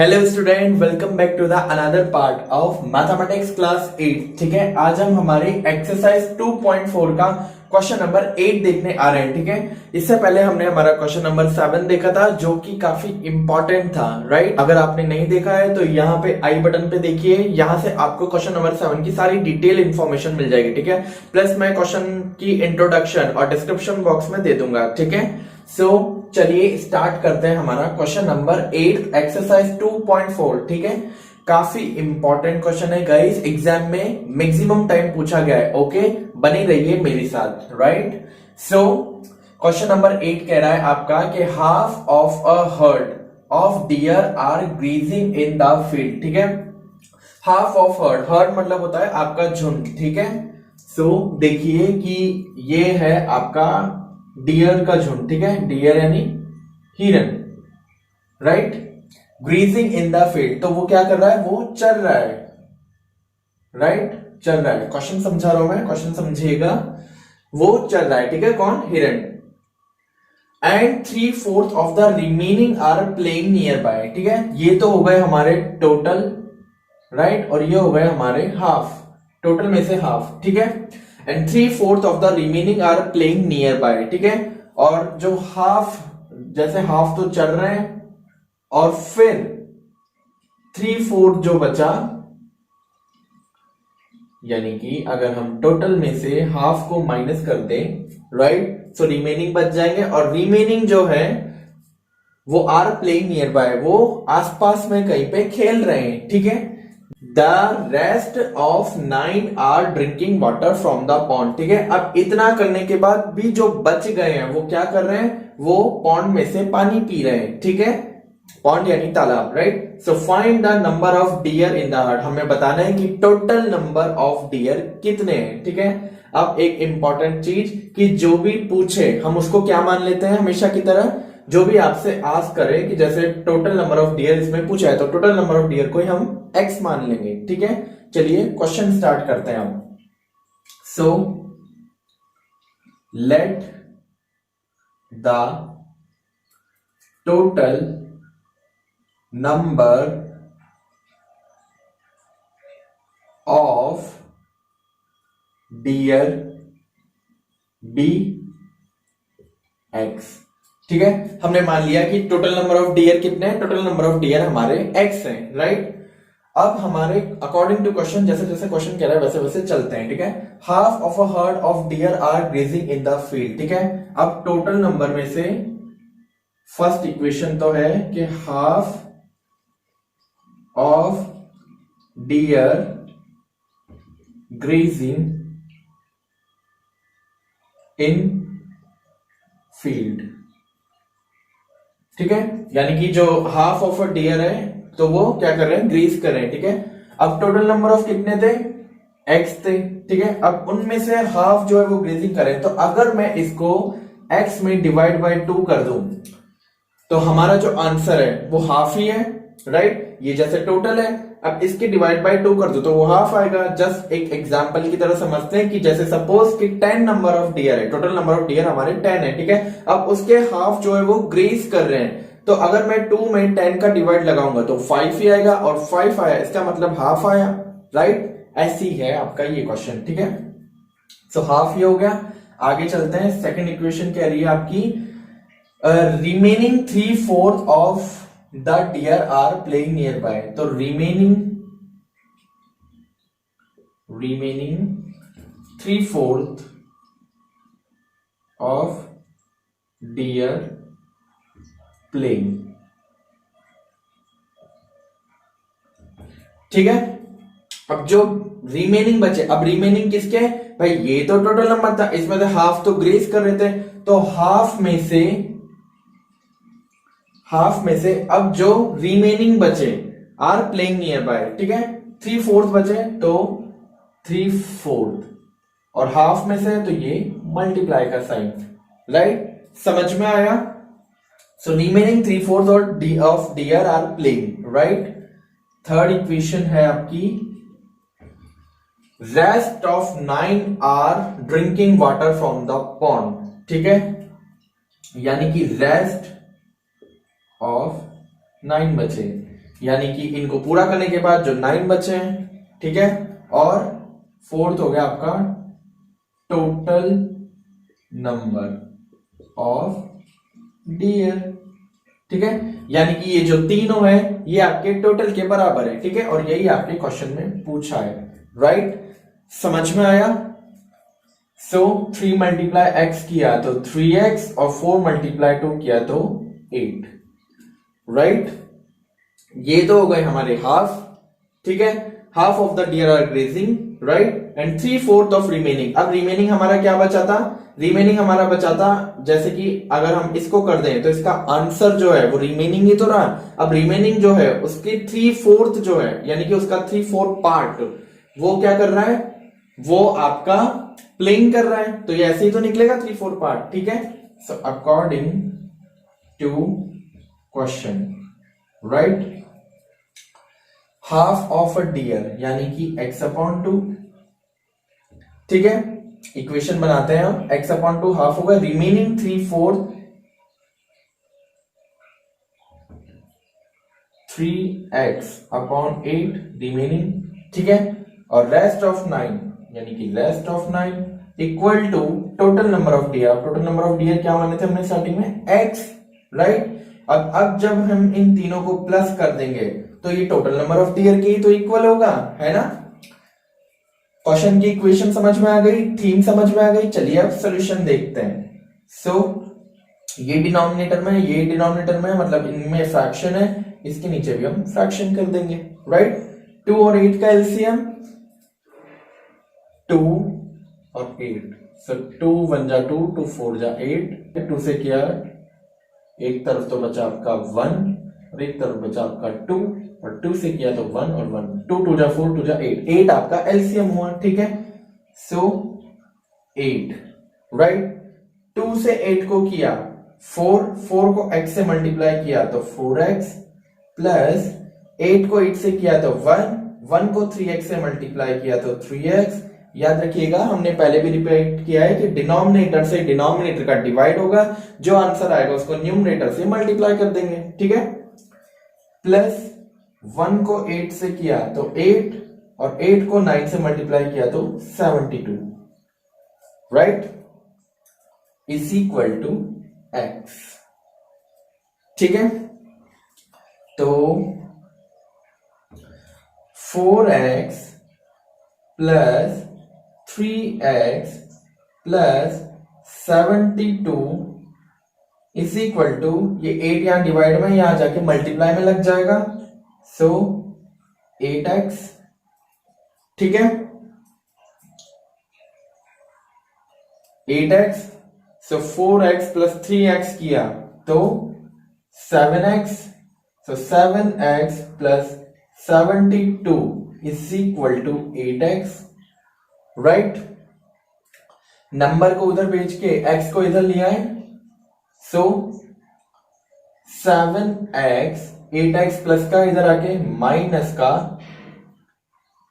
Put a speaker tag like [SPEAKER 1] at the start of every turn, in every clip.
[SPEAKER 1] Hello student, welcome back to the another part of mathematics class 8। ठीक है, आज हम हमारी एक्सरसाइज 2.4 का क्वेश्चन नंबर 8 देखने आ रहे हैं। ठीक है, इससे पहले हमने हमारा क्वेश्चन नंबर 7 देखा था जो कि काफी इंपॉर्टेंट था, राइट। अगर आपने नहीं देखा है तो यहाँ पे आई बटन पे देखिए, यहाँ से आपको क्वेश्चन नंबर 7 की सारी डिटेल इंफॉर्मेशन मिल जाएगी। ठीक है, प्लस मैं क्वेश्चन की इंट्रोडक्शन और डिस्क्रिप्शन बॉक्स में दे दूंगा। ठीक है, सो चलिए स्टार्ट करते हैं हमारा क्वेश्चन नंबर 8 एक्सरसाइज 2.4। ठीक है, काफी इंपॉर्टेंट क्वेश्चन है गाइस, एग्जाम में मैक्सिमम टाइम पूछा गया है। ओके, बने रहिए मेरे साथ, राइट। सो क्वेश्चन नंबर 8 कह रहा है आपका कि half of a herd of deer are grazing in the field. ठीक है, हाफ ऑफ हर्ड, हर्ड मतलब होता है आपका झुंड। ठीक है, सो देखिए कि ये है आपका डियर का झुंड। ठीक है, डियर यानी हिरन, right. Greasing in the field, तो वो क्या कर रहा है, वो चल रहा है, राइट, चल रहा है। क्वेश्चन समझा रहा हूं मैं, क्वेश्चन समझिएगा। वो चल रहा है, ठीक है, कौन, हिरन। And 3/4 of the remaining are playing near by. ठीक है, ये तो हो गए हमारे टोटल, राइट, और ये हो गए हमारे हाफ, टोटल में से हाफ। ठीक है, and 3/4 of the remaining are playing near by. ठीक है, और जो हाफ, जैसे हाफ तो चल रहे हैं और फिर 3/4 जो बचा, यानी कि अगर हम टोटल में से हाफ को माइनस कर दें, राइट, सो रिमेनिंग बच जाएंगे। और रिमेनिंग जो है वो आर प्लेइंग नियर बाय, वो आसपास में कहीं पे खेल रहे हैं। ठीक है, the rest of 9 are drinking water from the pond. ठीक है, अब इतना करने के बाद भी जो बच गए हैं वो क्या कर रहे हैं, वो पॉन्ड में से पानी पी रहे हैं। ठीक है, पॉन्ड यानी तालाब, right. So find the number of dear in the heard, हमें बताना है कि टोटल नंबर ऑफ डियर कितने हैं। ठीक है, अब एक इंपॉर्टेंट चीज कि जो भी पूछे हम उसको क्या मान लेते हैं, हमेशा की तरह जो भी आपसे आस्क करे कि जैसे टोटल नंबर ऑफ डियर इसमें पूछा है तो टोटल नंबर ऑफ डियर को ही हम x मान लेंगे। ठीक है, चलिए क्वेश्चन स्टार्ट करते हैं हम। So let the total number of deer be x। ठीक है, हमने मान लिया कि टोटल नंबर ऑफ डियर कितने हैं, टोटल नंबर ऑफ डियर हमारे x हैं, राइट। अब हमारे अकॉर्डिंग टू क्वेश्चन, जैसे जैसे क्वेश्चन कह रहा है वैसे वैसे चलते हैं। ठीक है, half of a herd of deer are grazing in the field. ठीक है, अब टोटल नंबर में से फर्स्ट इक्वेशन तो है कि half of dear grazing in field. ठीक है, यानी कि जो हाफ ऑफ अ डियर है तो वो क्या कर रहे हैं, ग्रीज कर रहे हैं। ठीक है, अब टोटल नंबर ऑफ कितने थे, x थे। ठीक है, अब उनमें से हाफ जो है वो ग्रेजिंग कर रहे हैं, तो अगर मैं इसको x में डिवाइड बाय 2 कर दूं तो हमारा जो आंसर है वो हाफ ही है, राइट। ये जैसे टोटल है, अब इसके डिवाइड बाय 2 कर दो तो वो हाफ आएगा। जस्ट एक एग्जांपल की तरह समझते हैं कि जैसे सपोज कि 10 नंबर ऑफ डियर है, टोटल नंबर ऑफ डियर हमारे 10 है। ठीक है, अब उसके हाफ जो है वो ग्रेज कर रहे हैं, तो अगर मैं 2 में 10 का डिवाइड लगाऊंगा तो 5 ही आएगा, और 5 आया इसका मतलब हाफ आया, राइट। ऐसी है आपका ये क्वेश्चन। ठीक है, सो हाफ ही हो गया। आगे चलते हैं, सेकेंड इक्वेशन कह रही है आपकी remaining 3/4 of the deer are playing near by. तो रिमेनिंग 3/4 ऑफ डियर प्लेइंग। ठीक है, अब जो रिमेनिंग बचे, अब रिमेनिंग किसके, भाई ये तो टोटल नंबर था, इसमें से हाफ तो ग्रेस कर रहे थे, तो हाफ में से अब जो रिमेनिंग बचे आर प्लेइंग नियर बाय। ठीक है, 3/4 बचे तो 3/4 और हाफ में से तो ये मल्टीप्लाई का साइन, राइट। समझ में आया। So remaining 3/4 of deer are playing, right. Third equation है आपकी rest of 9 are drinking water from the pond. ठीक है, यानी कि रेस्ट ऑफ 9 बचे, यानी कि इनको पूरा करने के बाद जो 9 बचे हैं, ठीक है, और फोर्थ हो गया आपका टोटल नंबर ऑफ डियर, ठीक है, यानी कि ये जो तीनों है ये आपके टोटल के बराबर है, ठीक है, और यही आपके क्वेश्चन में पूछा है, राइट, समझ में आया। सो 3 मल्टीप्लाई एक्स किया तो 3x और 4 मल्टीप्लाई 2 किया तो 8, राइट। ये तो हो गए हमारे हाफ, ठीक है, half of the deer are grazing, right, and 3/4 of remaining. अब रिमेनिंग हमारा क्या बचा था, रिमेनिंग हमारा बचा था, जैसे कि अगर हम इसको कर दें तो इसका आंसर जो है वो रिमेनिंग ही तो रहा। अब रिमेनिंग जो है उसकी 3/4 जो है, यानी कि उसका 3/4 पार्ट वो क्या कर रहा है, वो आपका प्लेइंग कर रहा है, तो ये ऐसे ही तो निकलेगा 3/4 पार्ट, ठीक है। So according to question, right, half of a deer यानी कि x/2, ठीक है, इक्वेशन बनाते हैं हम, x/2 हाफ होगा, रिमेनिंग 3/4 3x/8 रिमेनिंग, ठीक है, और रेस्ट ऑफ 9 यानी कि rest of 9 equal to total number of deer. Total number of deer क्या माने थे हमने स्टार्टिंग में, x, राइट। अब जब हम इन तीनों को प्लस कर देंगे तो ये टोटल नंबर ऑफ डियर के ही तो इक्वल होगा, है ना। क्वेश्चन की इक्वेशन समझ में आ गई, थीम समझ में आ गई, चलिए अब सॉल्यूशन देखते हैं। सो ये डिनोमिनेटर में, ये डिनोमिनेटर में, मतलब इनमें फ्रैक्शन है, इसके नीचे भी हम फ्रैक्शन कर देंगे, राइट। 2 और 8 का एलसीएम 2 और 8, सो 2 1 जा 2, 2 4 जा 8, 2 से किया, एक तरफ तो बचा आपका 1 और एक तरफ बचा आपका 2, और 2 से किया तो 1 और 1, 2 2 जा 4, 2 जा 8, 8 आपका एलसीएम हुआ, ठीक है। सो 8, राइट, 2 से 8 को किया 4 को x से मल्टीप्लाई किया तो 4x, प्लस 8 को 8 से किया तो 1 को 3x से मल्टीप्लाई किया तो 3x। याद रखिएगा हमने पहले भी रिपीट किया है कि डिनोमिनेटर से डिनोमिनेटर का डिवाइड होगा, जो आंसर आएगा उसको न्यूमरेटर से मल्टीप्लाई कर देंगे, ठीक है। प्लस 1 को 8 से किया तो 8, और 8 को 9 से मल्टीप्लाई किया तो 72, right, is equal to x, ठीक है। तो 4x plus 3x plus 72 is equal to, ये 8 यहां डिवाइड में, यहां जाके मल्टीप्लाई में लग जाएगा, सो 8x, ठीक है, 8x, सो 4x प्लस 3x किया तो 7x, so 7x plus 72 is equal to 8x, right. Number को उधर भेज के x को इधर लिया है, सो 7x 8x प्लस का इधर आके माइनस का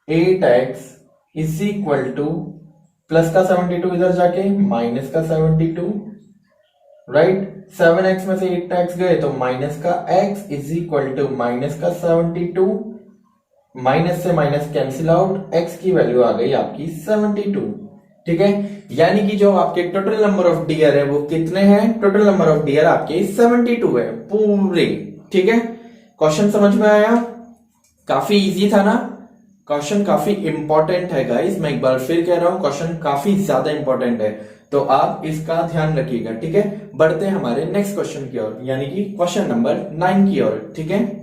[SPEAKER 1] 8x is equal to, plus का 72 इधर जाके माइनस का 72, राइट। 7x में से 8x गए तो माइनस का x is equal to minus का 72, माइनस से माइनस कैंसिल आउट, x की वैल्यू आ गई आपकी 72, ठीक है। यानी कि जो आपके टोटल नंबर ऑफ डियर है वो कितने हैं, टोटल नंबर ऑफ डियर आपके 72 है पूरे, ठीक है। क्वेश्चन समझ में आया, काफी इजी था ना, क्वेश्चन काफी इंपॉर्टेंट है गाइस, मैं एक बार फिर कह रहा हूं क्वेश्चन काफी ज्यादा इंपॉर्टेंट है, तो आप इसका ध्यान रखिएगा, ठीक है। बढ़ते हैं हमारे नेक्स्ट क्वेश्चन की ओर, यानी कि क्वेश्चन नंबर 9 की ओर, ठीक है।